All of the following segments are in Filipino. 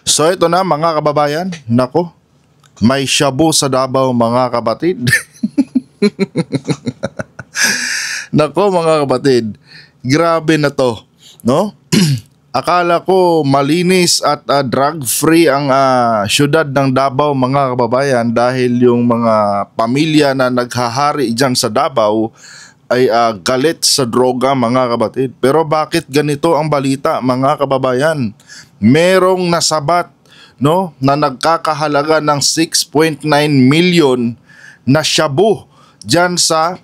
So ito na mga kababayan, nako, may shabu sa Davao mga kapatid. Nako mga kapatid, grabe na to, no? Akala ko malinis at drug-free ang syudad ng Davao mga kababayan dahil yung mga pamilya na naghahari dyan sa Davao ay galit sa droga mga kapatid. Pero bakit ganito ang balita mga kababayan? Merong nasabat, no, na nagkakahalaga ng 6.9 million na shabu dyan sa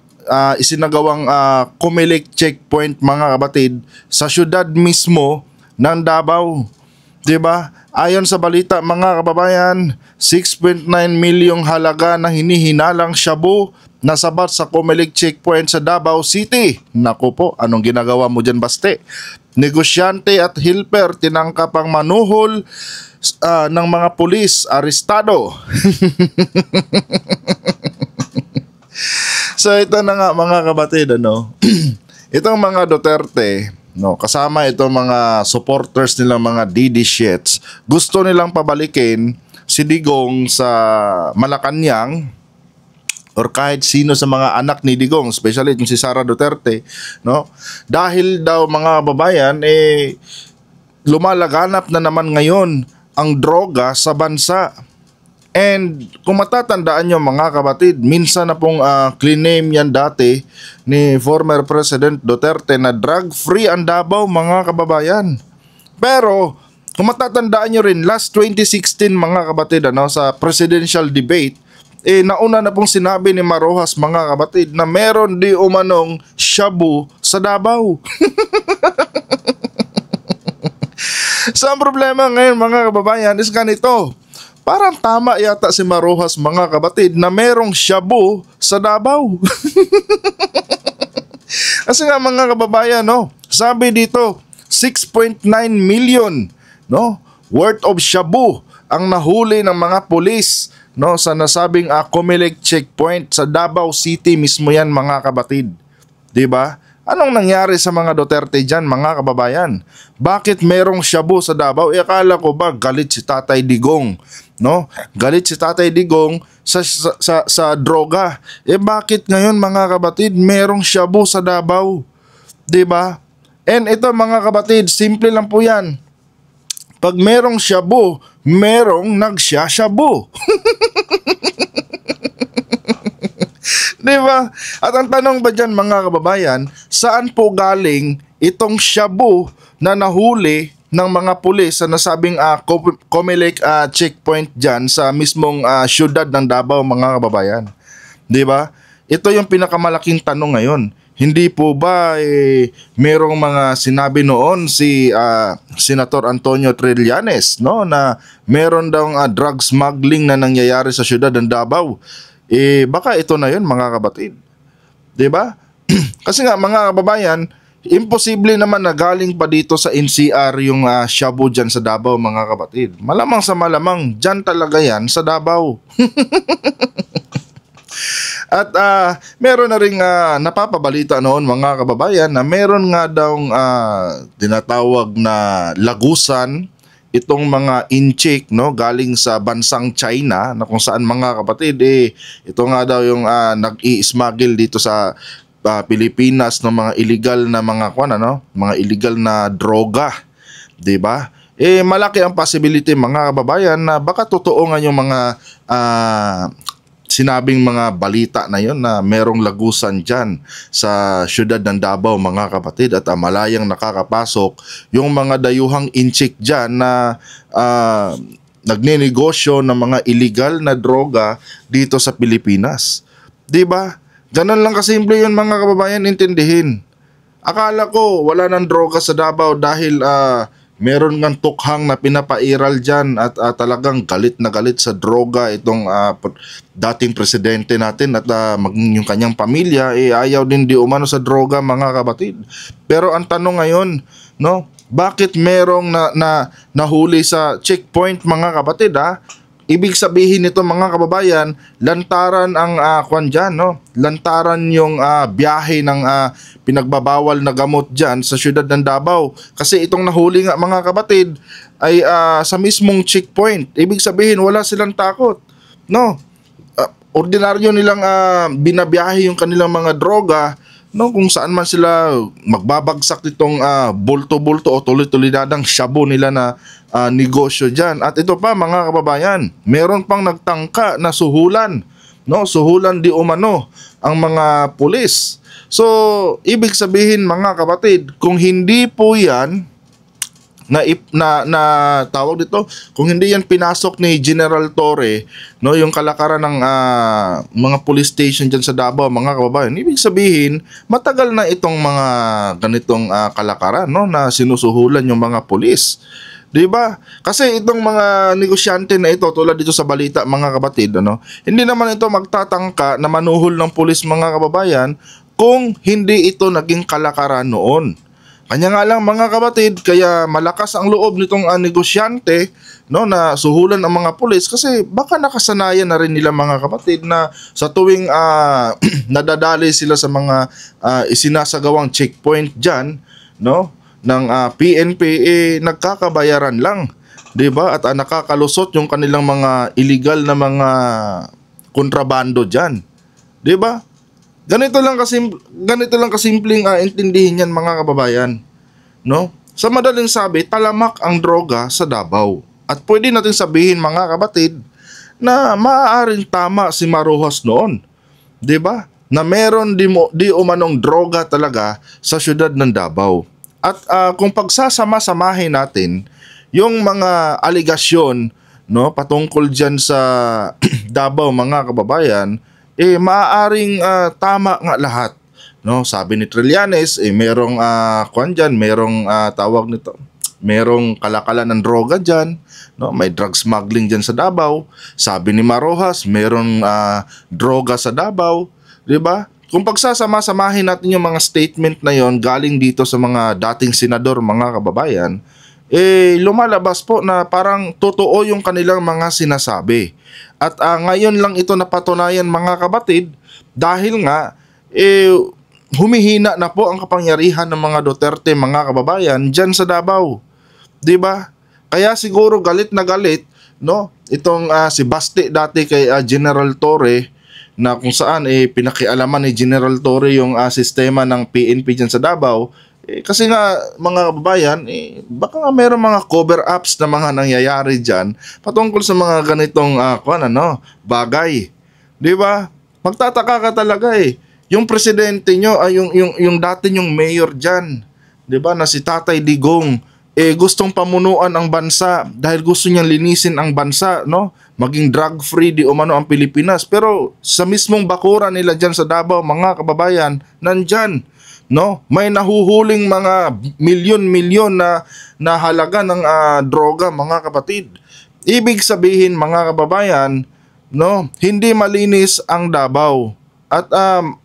isinagawang Comelec checkpoint mga kapatid sa syudad mismo ng Davao. 'Di ba? Ayon sa balita mga kababayan, 6.9 milyong halaga ng hinihinalang shabu nasabat sa Comelec checkpoint sa Davao City. Naku po, anong ginagawa mo dyan baste? Negosyante at helper tinangkap ang manuhol ng mga pulis, arestado. So ito na nga mga kapatid, ano? Itong mga Duterte, no, kasama itong mga supporters nilang mga DD shits, gusto nilang pabalikin si Digong sa Malacanang or kahit sino sa mga anak ni Digong, especially yung si Sara Duterte, no? Dahil daw mga babayan lumalaganap na naman ngayon ang droga sa bansa. And kung matatandaan nyo mga kapatid, minsan na pong claim yan dati ni former President Duterte na drug-free ang Davao mga kababayan. Pero kung matatandaan nyo rin, last 2016 mga kapatid, ano, sa presidential debate, nauna na pong sinabi ni Marojas mga kapatid na meron di umanong shabu sa Davao. So ang problema ngayon mga kababayan is ganito. Parang tama yata si Marojas mga kapatid na merong shabu sa Davao. Kasi nga mga kababayan, no, sabi dito 6.9 million, no, worth of shabu ang nahuli ng mga pulis, no, sa nasabing Comelec checkpoint sa Davao City mismo yan mga kapatid. 'Di ba? Anong nangyari sa mga Duterte dyan mga kababayan? Bakit merong shabu sa Davao? Akala ko ba galit si Tatay Digong, no? Galit si Tatay Digong sa droga. Bakit ngayon mga kapatid merong shabu sa Davao? 'Di ba? And ito mga kapatid, simple lang po 'yan. Pag merong shabu, merong nagsya-shabu. Diba? At ang tanong ba dyan mga kababayan, saan po galing itong shabu na nahuli ng mga pulis sa nasabing Comelec checkpoint dyan sa mismong syudad ng Davao mga kababayan? Diba? Ito yung pinakamalaking tanong ngayon. Hindi po ba merong mga sinabi noon si Senator Antonio Trillanes, no, na meron daw drug smuggling na nangyayari sa syudad ng Davao? Baka ito na yun mga kapatid. 'Di ba? Kasi nga mga kababayan, imposible naman na galing pa dito sa NCR yung shabu dyan sa Davao mga kapatid. Malamang sa malamang, dyan talaga yan sa Davao. At meron na rin napapabalita noon mga kababayan na meron nga daw tinatawag na lagusan itong mga incheck, no, galing sa bansang China na kung saan mga kapatid ito nga daw yung nag-i-smuggle dito sa Pilipinas ng mga illegal na mga mga illegal na droga, 'di ba? Malaki ang possibility mga kababayan na baka totoo nga yung mga sinabing mga balita na yon na merong lagusan dyan sa syudad ng Davao mga kapatid at malayang nakakapasok yung mga dayuhang inchik dyan na nagninegosyo ng mga illegal na droga dito sa Pilipinas. 'Di ba? Ganun lang kasimple yun mga kababayan, intindihin. Akala ko wala nang droga sa Davao dahil meron ngang tukhang na pinapairal dyan at talagang galit na galit sa droga itong dating presidente natin at yung kanyang pamilya ayaw din di umano sa droga mga kapatid. Pero ang tanong ngayon, no, bakit merong nahuli sa checkpoint mga kapatid Ibig sabihin nito mga kababayan, lantaran ang kwan dyan, no? Lantaran yung biyahe ng pinagbabawal na gamot dyan sa siyudad ng Davao. Kasi itong nahuli nga mga kapatid ay sa mismong checkpoint. Ibig sabihin wala silang takot, no? Ordinaryo nilang binabiyahe yung kanilang mga droga, no, kung saan man sila magbabagsak nitong bulto-bulto o tuloy-tulidadang shabu nila na negosyo dyan. At ito pa mga kababayan, meron pang nagtangka na suhulan, no, suhulan di umano ang mga pulis. So ibig sabihin mga kapatid, kung hindi po yan na tawag dito, kung hindi yan pinasok ni General Torre, no, yung kalakaran ng mga police station diyan sa Davao mga kababayan, ibig sabihin matagal na itong mga ganitong kalakaran, no, na sinusuhulan yung mga pulis. 'Di ba? Kasi itong mga negosyante na ito, tulad dito sa balita mga kapatid, ano, hindi naman ito magtatangka na manuhol ng pulis mga kababayan kung hindi ito naging kalakaran noon. Kanya nga lang mga kapatid, kaya malakas ang loob nitong negosyante, no, na suhulan ang mga pulis kasi baka nakasanayan na rin nila mga kapatid na sa tuwing nadadali sila sa mga isinasagawang checkpoint dyan, no, ng PNP, nagkakabayaran lang, 'di ba? At nakakalusot yung kanilang mga illegal na mga kontrabando dyan, 'di ba? Ganito lang kasimpleng intindihin yan mga kababayan, no? Sa madaling sabi, talamak ang droga sa Davao. At pwede natin sabihin mga kapatid na maaaring tama si Marojas noon, 'di ba? Na meron di umanong droga talaga sa siyudad ng Davao. At kung pagsasama-samahin natin yung mga aligasyon, no, patungkol diyan sa Davao mga kababayan, maaaring tama nga lahat, no? Sabi ni Trillanes, merong kwan dyan, merong tawag nito, merong kalakalan ng droga dyan, no? May drug smuggling dyan sa Davao. Sabi ni Marojas, merong droga sa Davao, 'di ba? Kung pagsasama-samahin natin yung mga statement na yon galing dito sa mga dating senador mga kababayan, lumalabas po na parang totoo yung kanilang mga sinasabi. At ngayon lang ito napatunayan mga kapatid dahil nga humihina na po ang kapangyarihan ng mga Duterte mga kababayan diyan sa Davao. 'Di ba? Kaya siguro galit na galit, no, itong si Basti dati kay General Torre, na kung saan pinakialaman ni General Torre yung sistema ng PNP diyan sa Davao. Kasi nga mga kababayan, baka nga mayroong mga cover ups na mga nangyayari dyan patungkol sa mga ganitong bagay. 'Di ba? Magtataka ka talaga Yung presidente nyo, yung dati yung mayor dyan, 'di ba, na si Tatay Digong, gustong pamunuan ang bansa dahil gusto niyang linisin ang bansa, no? Maging drug free di umano ang Pilipinas. Pero sa mismong bakuran nila dyan sa Davao mga kababayan, nandyan, no, may nahuhuling mga milyon-milyon na halaga ng droga mga kapatid. Ibig sabihin mga kababayan, no, hindi malinis ang Davao. At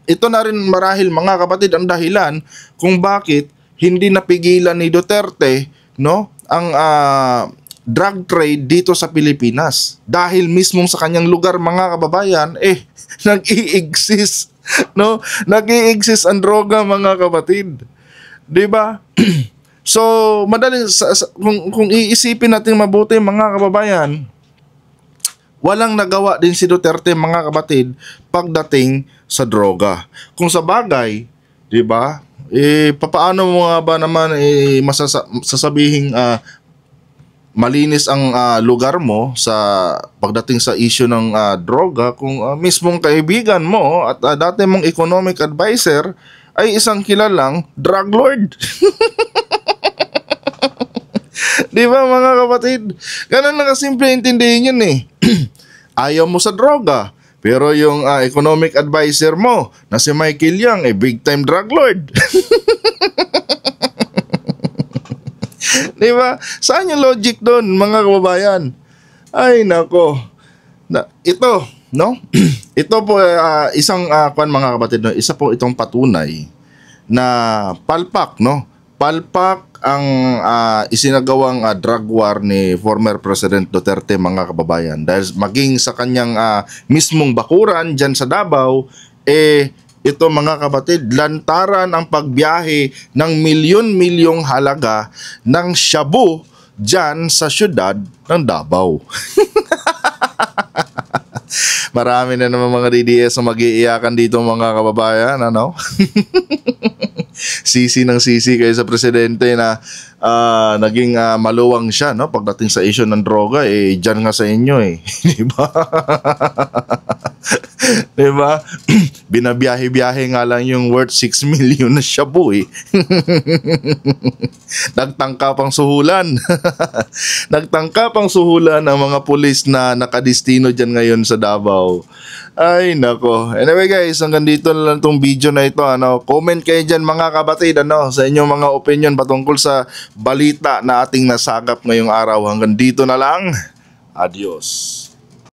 ito na rin marahil mga kapatid ang dahilan kung bakit hindi napigilan ni Duterte, no, ang drug trade dito sa Pilipinas. Dahil mismong sa kanyang lugar mga kababayan, nag-i-exist, no? Nag-i-exist ang droga mga kapatid. 'Di ba? So, madaling kung iisipin natin mabuti mga kababayan, walang nagawa din si Duterte mga kapatid pagdating sa droga. Kung sa bagay, 'di ba? Papaano mo nga ba naman masasabihing malinis ang lugar mo sa pagdating sa issue ng droga kung mismong kaibigan mo at dati mong economic advisor ay isang kilalang drug lord. Di ba mga kapatid? Ganun na kasimple intindihin yun Ayaw mo sa droga, pero yung economic advisor mo na si Michael Yang big time drug lord. Diba? Saan yung logic doon mga kababayan? Ay nako. Ito, no? Ito po isang mga kapatid, no? Isa po itong patunay na palpak, no? palpak ang isinagawang drug war ni former President Duterte, mga kababayan. Dahil maging sa kanyang mismong bakuran dyan sa Davao, ito mga kapatid, lantaran ang pagbiyahe ng milyon-milyong halaga ng shabu dyan sa syudad ng Davao. Marami na naman mga DDS na mag-iiyakan dito, mga kababayan, ano? Sisi ng sisi kayo sa presidente na naging maluwang siya, no? Pagdating sa issue ng droga, dyan nga sa inyo diba? Diba? Binabiyahe-biyahe nga lang yung worth 6 million na shabu Nagtangka pang suhulan. Nagtangka pang suhulan ang mga pulis na nakadistino dyan ngayon sa Davao. Ay nako. Anyway guys, hanggang dito na lang tong video na ito. Comment kayo dyan mga kabatid sa inyong mga opinion patungkol sa balita na ating nasagap ngayong araw. Hanggang dito na lang. Adios.